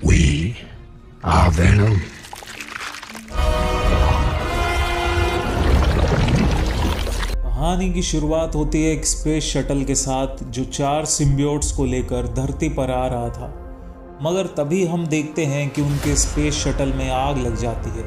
We are Venom. कहानी की शुरुआत होती है एक स्पेस शटल के साथ जो 4 सिम्बियोट्स को लेकर धरती पर आ रहा था। मगर तभी हम देखते हैं कि उनके स्पेस शटल में आग लग जाती है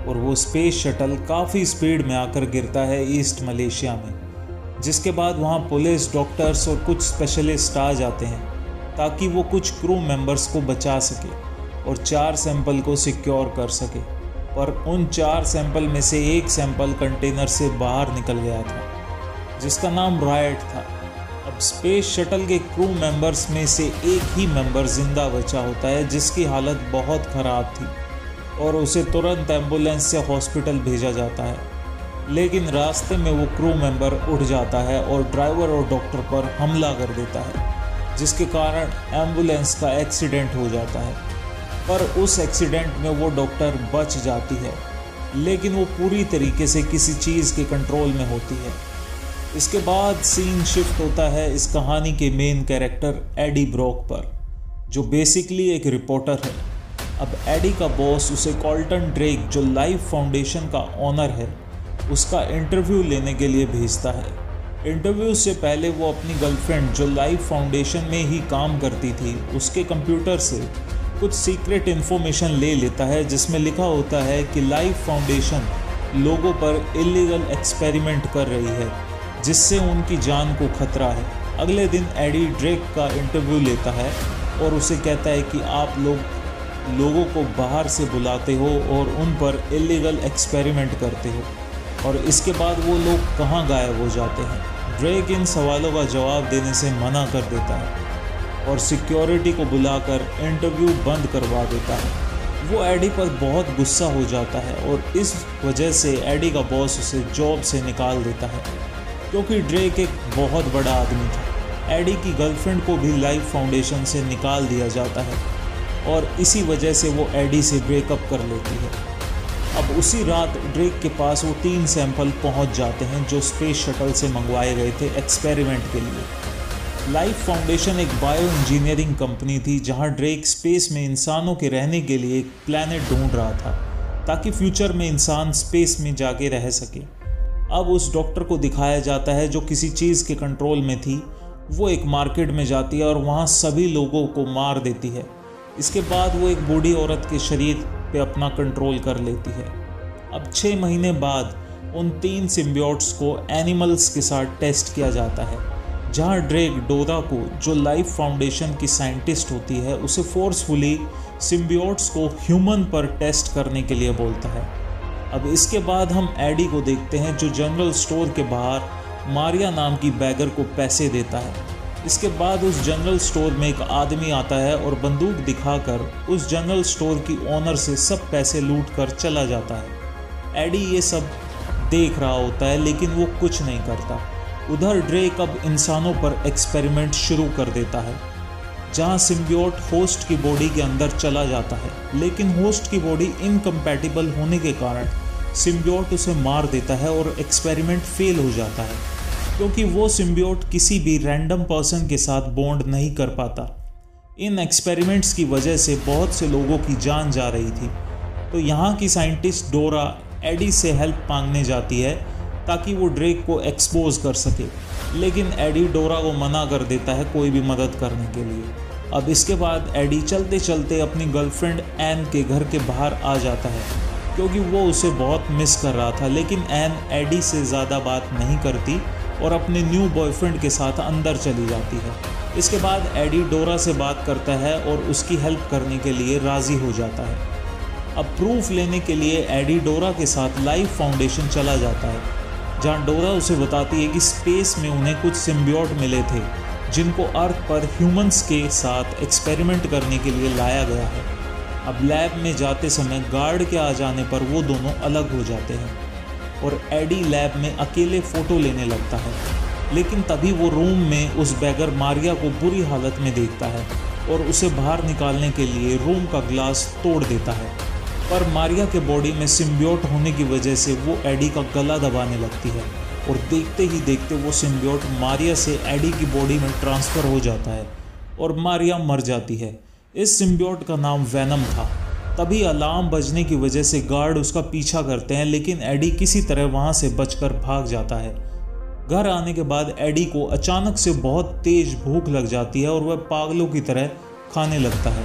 और वो स्पेस शटल काफ़ी स्पीड में आकर गिरता है ईस्ट मलेशिया में। जिसके बाद वहाँ पुलिस, डॉक्टर्स और कुछ स्पेशलिस्ट आ जाते हैं ताकि वो कुछ क्रू मेंबर्स को बचा सके और 4 सैंपल को सिक्योर कर सके। पर उन 4 सैंपल में से एक सैंपल कंटेनर से बाहर निकल गया था जिसका नाम रायट था। अब स्पेस शटल के क्रू मेंबर्स में से एक ही मेंबर जिंदा बचा होता है जिसकी हालत बहुत ख़राब थी और उसे तुरंत एम्बुलेंस से हॉस्पिटल भेजा जाता है। लेकिन रास्ते में वो क्रू मेंबर उठ जाता है और ड्राइवर और डॉक्टर पर हमला कर देता है जिसके कारण एम्बुलेंस का एक्सीडेंट हो जाता है। पर उस एक्सीडेंट में वो डॉक्टर बच जाती है लेकिन वो पूरी तरीके से किसी चीज़ के कंट्रोल में होती है। इसके बाद सीन शिफ्ट होता है इस कहानी के मेन कैरेक्टर एडी ब्रॉक पर जो बेसिकली एक रिपोर्टर है। अब एडी का बॉस उसे कॉल्टन ड्रेक जो लाइफ फाउंडेशन का ऑनर है उसका इंटरव्यू लेने के लिए भेजता है। इंटरव्यू से पहले वो अपनी गर्लफ्रेंड जो लाइफ फाउंडेशन में ही काम करती थी उसके कंप्यूटर से कुछ सीक्रेट इन्फॉर्मेशन ले लेता है जिसमें लिखा होता है कि लाइफ फाउंडेशन लोगों पर इलीगल एक्सपेरिमेंट कर रही है जिससे उनकी जान को खतरा है। अगले दिन एडी ड्रेक का इंटरव्यू लेता है और उसे कहता है कि आप लोगों को बाहर से बुलाते हो और उन पर इलीगल एक्सपेरिमेंट करते हो और इसके बाद वो लोग कहाँ गायब हो जाते हैं। ड्रेक इन सवालों का जवाब देने से मना कर देता है और सिक्योरिटी को बुलाकर इंटरव्यू बंद करवा देता है। वो एडी पर बहुत गुस्सा हो जाता है और इस वजह से एडी का बॉस उसे जॉब से निकाल देता है क्योंकि ड्रेक एक बहुत बड़ा आदमी था। एडी की गर्लफ्रेंड को भी लाइफ फाउंडेशन से निकाल दिया जाता है और इसी वजह से वो एडी से ब्रेकअप कर लेती है। अब उसी रात ड्रेक के पास वो 3 सैंपल पहुंच जाते हैं जो स्पेस शटल से मंगवाए गए थे एक्सपेरिमेंट के लिए। लाइफ फाउंडेशन एक बायो इंजीनियरिंग कंपनी थी जहां ड्रेक स्पेस में इंसानों के रहने के लिए एक प्लैनेट ढूंढ रहा था ताकि फ्यूचर में इंसान स्पेस में जाके रह सके। अब उस डॉक्टर को दिखाया जाता है जो किसी चीज़ के कंट्रोल में थी। वो एक मार्केट में जाती है और वहाँ सभी लोगों को मार देती है। इसके बाद वो एक बूढ़ी औरत के शरीर पे अपना कंट्रोल कर लेती है। अब 6 महीने बाद उन 3 सिम्बियोट्स को एनिमल्स के साथ टेस्ट किया जाता है जहाँ ड्रेक डोरा को जो लाइफ फाउंडेशन की साइंटिस्ट होती है उसे फोर्सफुली सिम्बियोट्स को ह्यूमन पर टेस्ट करने के लिए बोलता है। अब इसके बाद हम एडी को देखते हैं जो जनरल स्टोर के बाहर मारिया नाम की बैगर को पैसे देता है। इसके बाद उस जनरल स्टोर में एक आदमी आता है और बंदूक दिखाकर उस जनरल स्टोर की ओनर से सब पैसे लूट कर चला जाता है। एडी ये सब देख रहा होता है लेकिन वो कुछ नहीं करता। उधर ड्रेक अब इंसानों पर एक्सपेरिमेंट शुरू कर देता है जहां सिम्बियोट होस्ट की बॉडी के अंदर चला जाता है लेकिन होस्ट की बॉडी इनकम्पैटिबल होने के कारण सिम्बियोट उसे मार देता है और एक्सपेरिमेंट फेल हो जाता है क्योंकि वो सिम्बियोट किसी भी रैंडम पर्सन के साथ बॉन्ड नहीं कर पाता। इन एक्सपेरिमेंट्स की वजह से बहुत से लोगों की जान जा रही थी। तो यहाँ की साइंटिस्ट डोरा एडी से हेल्प मांगने जाती है ताकि वो ड्रेक को एक्सपोज कर सके लेकिन एडी डोरा को मना कर देता है कोई भी मदद करने के लिए। अब इसके बाद एडी चलते चलते अपनी गर्लफ्रेंड एन के घर के बाहर आ जाता है क्योंकि वो उसे बहुत मिस कर रहा था। लेकिन एन एडी से ज़्यादा बात नहीं करती और अपने न्यू बॉयफ्रेंड के साथ अंदर चली जाती है। इसके बाद एडी डोरा से बात करता है और उसकी हेल्प करने के लिए राज़ी हो जाता है। अब प्रूफ लेने के लिए एडी डोरा के साथ लाइफ फाउंडेशन चला जाता है जहां डोरा उसे बताती है कि स्पेस में उन्हें कुछ सिम्बियोट मिले थे जिनको अर्थ पर ह्यूमंस के साथ एक्सपेरिमेंट करने के लिए लाया गया है। अब लैब में जाते समय गार्ड के आ जाने पर वो दोनों अलग हो जाते हैं और एडी लैब में अकेले फ़ोटो लेने लगता है। लेकिन तभी वो रूम में उस बैगर मारिया को बुरी हालत में देखता है और उसे बाहर निकालने के लिए रूम का ग्लास तोड़ देता है। पर मारिया के बॉडी में सिम्बियोट होने की वजह से वो एडी का गला दबाने लगती है और देखते ही देखते वो सिम्बियोट मारिया से एडी की बॉडी में ट्रांसफ़र हो जाता है और मारिया मर जाती है। इस सिम्बियोट का नाम वेनम था। तभी अलार्म बजने की वजह से गार्ड उसका पीछा करते हैं, लेकिन एडी किसी तरह वहां से बचकर भाग जाता है। घर आने के बाद एडी को अचानक से बहुत तेज भूख लग जाती है और वह पागलों की तरह खाने लगता है।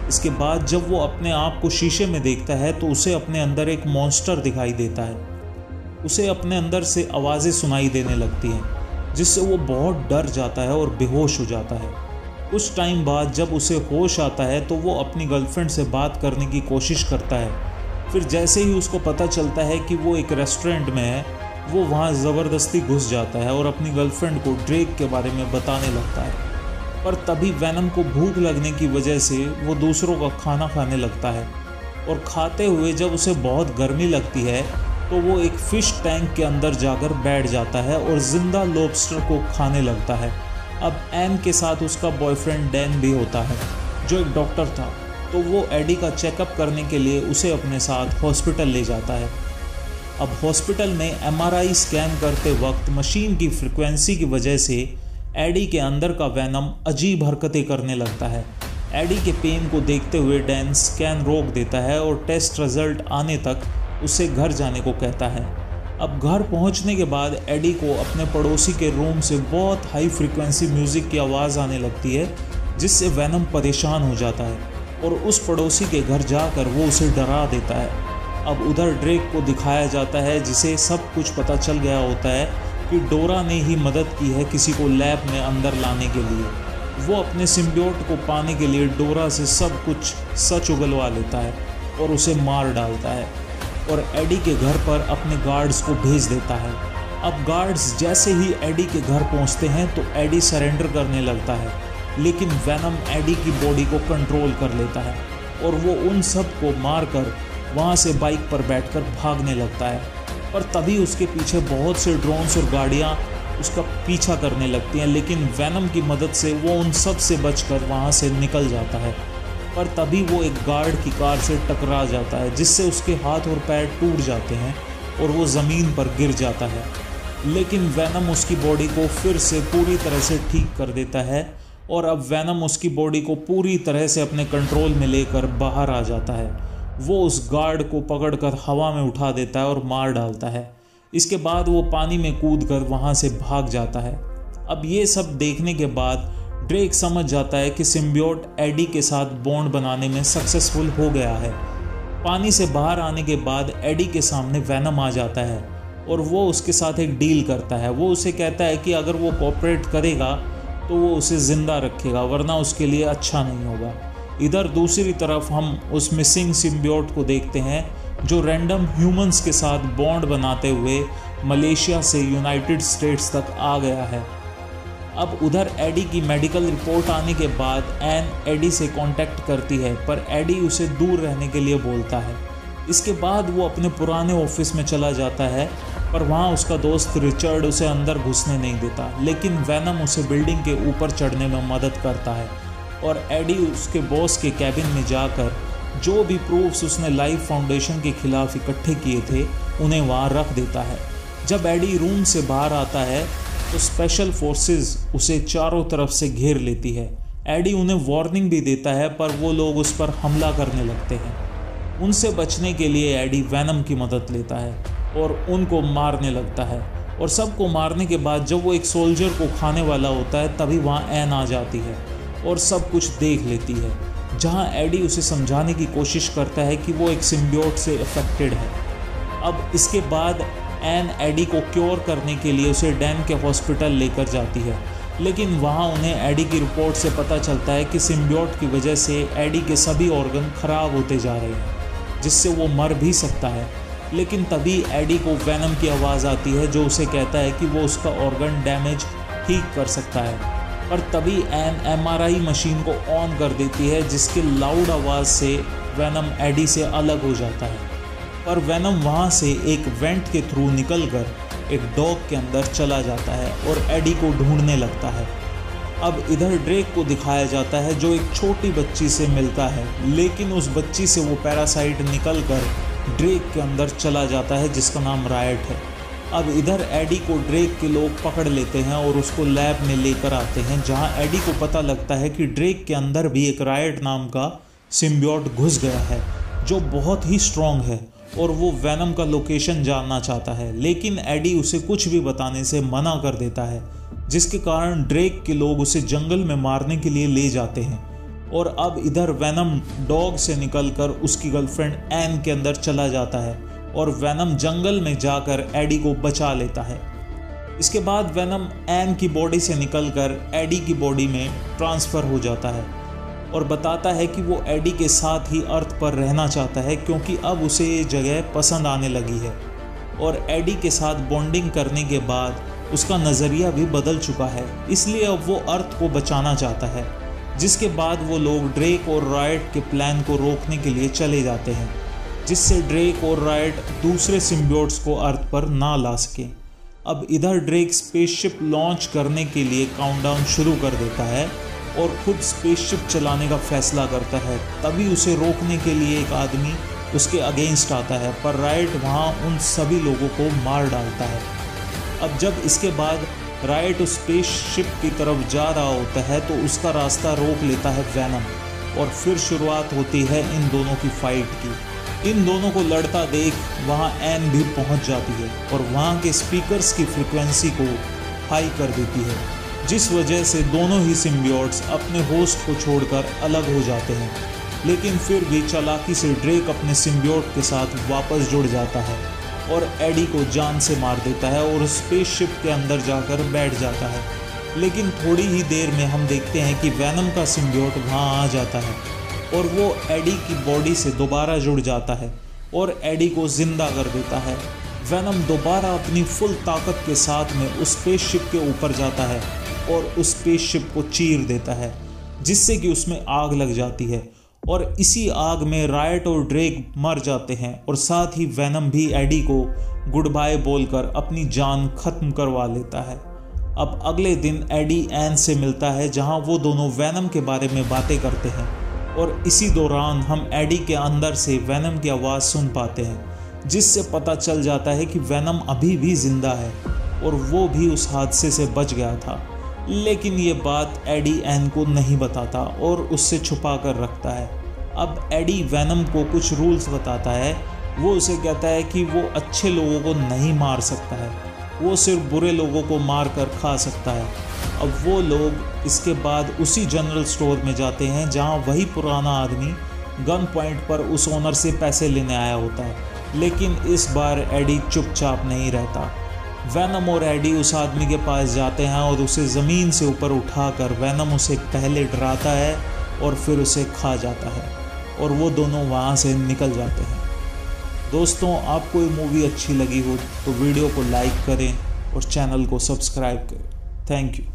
इसके बाद जब वो अपने आप को शीशे में देखता है तो उसे अपने अंदर एक मॉन्स्टर दिखाई देता है। उसे अपने अंदर से आवाज़ें सुनाई देने लगती हैं, जिससे वो बहुत डर जाता है और बेहोश हो जाता है। कुछ टाइम बाद जब उसे होश आता है तो वो अपनी गर्लफ्रेंड से बात करने की कोशिश करता है। फिर जैसे ही उसको पता चलता है कि वो एक रेस्टोरेंट में है, वो वहाँ ज़बरदस्ती घुस जाता है और अपनी गर्लफ्रेंड को ड्रेक के बारे में बताने लगता है। पर तभी वेनम को भूख लगने की वजह से वो दूसरों का खाना खाने लगता है और खाते हुए जब उसे बहुत गर्मी लगती है तो वो एक फ़िश टैंक के अंदर जाकर बैठ जाता है और ज़िंदा लॉबस्टर को खाने लगता है। अब एन के साथ उसका बॉयफ्रेंड डैन भी होता है, जो एक डॉक्टर था, तो वो एडी का चेकअप करने के लिए उसे अपने साथ हॉस्पिटल ले जाता है। अब हॉस्पिटल में एमआरआई स्कैन करते वक्त मशीन की फ्रिक्वेंसी की वजह से एडी के अंदर का वेनम अजीब हरकतें करने लगता है। एडी के पेन को देखते हुए डैन स्कैन रोक देता है और टेस्ट रिजल्ट आने तक उसे घर जाने को कहता है। अब घर पहुंचने के बाद एडी को अपने पड़ोसी के रूम से बहुत हाई फ्रीक्वेंसी म्यूज़िक की आवाज़ आने लगती है, जिससे वेनम परेशान हो जाता है और उस पड़ोसी के घर जाकर वो उसे डरा देता है। अब उधर ड्रेक को दिखाया जाता है, जिसे सब कुछ पता चल गया होता है कि डोरा ने ही मदद की है किसी को लैब में अंदर लाने के लिए। वो अपने सिम्बियोट को पाने के लिए डोरा से सब कुछ सच उगलवा लेता है और उसे मार डालता है और एडी के घर पर अपने गार्ड्स को भेज देता है। अब गार्ड्स जैसे ही एडी के घर पहुंचते हैं तो एडी सरेंडर करने लगता है, लेकिन वेनम एडी की बॉडी को कंट्रोल कर लेता है और वो उन सब को मारकर वहाँ से बाइक पर बैठकर भागने लगता है। पर तभी उसके पीछे बहुत से ड्रोन्स और गाड़ियाँ उसका पीछा करने लगती हैं, लेकिन वेनम की मदद से वो उन सब से बचकर वहाँ से निकल जाता है। पर तभी वो एक गार्ड की कार से टकरा जाता है, जिससे उसके हाथ और पैर टूट जाते हैं और वो ज़मीन पर गिर जाता है। लेकिन वेनम उसकी बॉडी को फिर से पूरी तरह से ठीक कर देता है और अब वेनम उसकी बॉडी को पूरी तरह से अपने कंट्रोल में लेकर बाहर आ जाता है। वो उस गार्ड को पकड़कर हवा में उठा देता है और मार डालता है। इसके बाद वो पानी में कूदकर वहाँ से भाग जाता है। अब ये सब देखने के बाद ड्रेक समझ जाता है कि सिम्बियोट एडी के साथ बॉन्ड बनाने में सक्सेसफुल हो गया है। पानी से बाहर आने के बाद एडी के सामने वेनम आ जाता है और वो उसके साथ एक डील करता है। वो उसे कहता है कि अगर वो कोऑपरेट करेगा तो वो उसे ज़िंदा रखेगा, वरना उसके लिए अच्छा नहीं होगा। इधर दूसरी तरफ हम उस मिसिंग सिम्बियोट को देखते हैं, जो रैंडम ह्यूमंस के साथ बॉन्ड बनाते हुए मलेशिया से यूनाइटेड स्टेट्स तक आ गया है। अब उधर एडी की मेडिकल रिपोर्ट आने के बाद एन एडी से कांटेक्ट करती है, पर एडी उसे दूर रहने के लिए बोलता है। इसके बाद वो अपने पुराने ऑफिस में चला जाता है, पर वहाँ उसका दोस्त रिचर्ड उसे अंदर घुसने नहीं देता, लेकिन वेनम उसे बिल्डिंग के ऊपर चढ़ने में मदद करता है और एडी उसके बॉस के कैबिन में जाकर जो भी प्रूफ्स उसने लाइफ फाउंडेशन के खिलाफ इकट्ठे किए थे उन्हें वहाँ रख देता है। जब एडी रूम से बाहर आता है तो स्पेशल फोर्सेस उसे चारों तरफ से घेर लेती है। एडी उन्हें वार्निंग भी देता है, पर वो लोग उस पर हमला करने लगते हैं। उनसे बचने के लिए एडी वेनम की मदद लेता है और उनको मारने लगता है। और सबको मारने के बाद जब वो एक सोल्जर को खाने वाला होता है, तभी वहाँ एन आ जाती है और सब कुछ देख लेती है, जहाँ एडी उसे समझाने की कोशिश करता है कि वो एक सिम्बियोट से अफेक्टेड है। अब इसके बाद एन एडी को क्योर करने के लिए उसे डैन के हॉस्पिटल लेकर जाती है, लेकिन वहाँ उन्हें एडी की रिपोर्ट से पता चलता है कि सिम्बियोट की वजह से एडी के सभी ऑर्गन खराब होते जा रहे हैं, जिससे वो मर भी सकता है। लेकिन तभी एडी को वेनम की आवाज़ आती है, जो उसे कहता है कि वो उसका ऑर्गन डैमेज ठीक कर सकता है। पर तभी एन एमआरआई मशीन को ऑन कर देती है, जिसके लाउड आवाज़ से वेनम एडी से अलग हो जाता है। पर वेनम वहाँ से एक वेंट के थ्रू निकलकर एक डॉग के अंदर चला जाता है और एडी को ढूंढने लगता है। अब इधर ड्रेक को दिखाया जाता है, जो एक छोटी बच्ची से मिलता है, लेकिन उस बच्ची से वो पैरासाइट निकलकर ड्रेक के अंदर चला जाता है, जिसका नाम रायट है। अब इधर एडी को ड्रेक के लोग पकड़ लेते हैं और उसको लैब में लेकर आते हैं, जहां एडी को पता लगता है कि ड्रेक के अंदर भी एक रायट नाम का सिम्बियोट घुस गया है जो बहुत ही स्ट्रॉन्ग है और वो वेनम का लोकेशन जानना चाहता है, लेकिन एडी उसे कुछ भी बताने से मना कर देता है, जिसके कारण ड्रेक के लोग उसे जंगल में मारने के लिए ले जाते हैं। और अब इधर वेनम डॉग से निकलकर उसकी गर्लफ्रेंड एन के अंदर चला जाता है और वेनम जंगल में जाकर एडी को बचा लेता है। इसके बाद वेनम एन की बॉडी से निकलकर एडी की बॉडी में ट्रांसफ़र हो जाता है और बताता है कि वो एडी के साथ ही अर्थ पर रहना चाहता है, क्योंकि अब उसे ये जगह पसंद आने लगी है और एडी के साथ बॉन्डिंग करने के बाद उसका नज़रिया भी बदल चुका है, इसलिए अब वो अर्थ को बचाना चाहता है। जिसके बाद वो लोग ड्रेक और रायट के प्लान को रोकने के लिए चले जाते हैं, जिससे ड्रेक और रायट दूसरे सिम्बियोट्स को अर्थ पर ना ला सके। अब इधर ड्रेक स्पेसशिप लॉन्च करने के लिए काउंटडाउन शुरू कर देता है और खुद स्पेसशिप चलाने का फैसला करता है। तभी उसे रोकने के लिए एक आदमी उसके अगेंस्ट आता है, पर रायट वहाँ उन सभी लोगों को मार डालता है। अब जब इसके बाद रायट उस स्पेसशिप की तरफ जा रहा होता है तो उसका रास्ता रोक लेता है वेनम और फिर शुरुआत होती है इन दोनों की फाइट की। इन दोनों को लड़ता देख वहाँ एन भी पहुँच जाती है और वहाँ के स्पीकर्स की फ्रिक्वेंसी को हाई कर देती है, जिस वजह से दोनों ही सिम्बियोट्स अपने होस्ट को छोड़कर अलग हो जाते हैं। लेकिन फिर भी चालाकी से ड्रेक अपने सिम्बियोट के साथ वापस जुड़ जाता है और एडी को जान से मार देता है और स्पेसशिप के अंदर जाकर बैठ जाता है। लेकिन थोड़ी ही देर में हम देखते हैं कि वेनम का सिम्बियोट वहाँ आ जाता है और वो एडी की बॉडी से दोबारा जुड़ जाता है और एडी को जिंदा कर देता है। वेनम दोबारा अपनी फुल ताकत के साथ में उस स्पेसशिप के ऊपर जाता है और उस स्पेसशिप को चीर देता है, जिससे कि उसमें आग लग जाती है और इसी आग में रायट और ड्रेक मर जाते हैं और साथ ही वेनम भी एडी को गुड बाय बोलकर अपनी जान खत्म करवा लेता है। अब अगले दिन एडी एन से मिलता है, जहां वो दोनों वेनम के बारे में बातें करते हैं और इसी दौरान हम एडी के अंदर से वेनम की आवाज़ सुन पाते हैं, जिससे पता चल जाता है कि वेनम अभी भी जिंदा है और वो भी उस हादसे से बच गया था। लेकिन ये बात एडी एन को नहीं बताता और उससे छुपा कर रखता है। अब एडी वेनम को कुछ रूल्स बताता है। वो उसे कहता है कि वो अच्छे लोगों को नहीं मार सकता है, वो सिर्फ बुरे लोगों को मार कर खा सकता है। अब वो लोग इसके बाद उसी जनरल स्टोर में जाते हैं, जहां वही पुराना आदमी गन पॉइंट पर उस ओनर से पैसे लेने आया होता है। लेकिन इस बार एडी चुपचाप नहीं रहता। वेनम और एडी उस आदमी के पास जाते हैं और उसे ज़मीन से ऊपर उठाकर वेनम उसे पहले डराता है और फिर उसे खा जाता है और वो दोनों वहाँ से निकल जाते हैं। दोस्तों, आपको ये मूवी अच्छी लगी हो तो वीडियो को लाइक करें और चैनल को सब्सक्राइब करें। Thank you.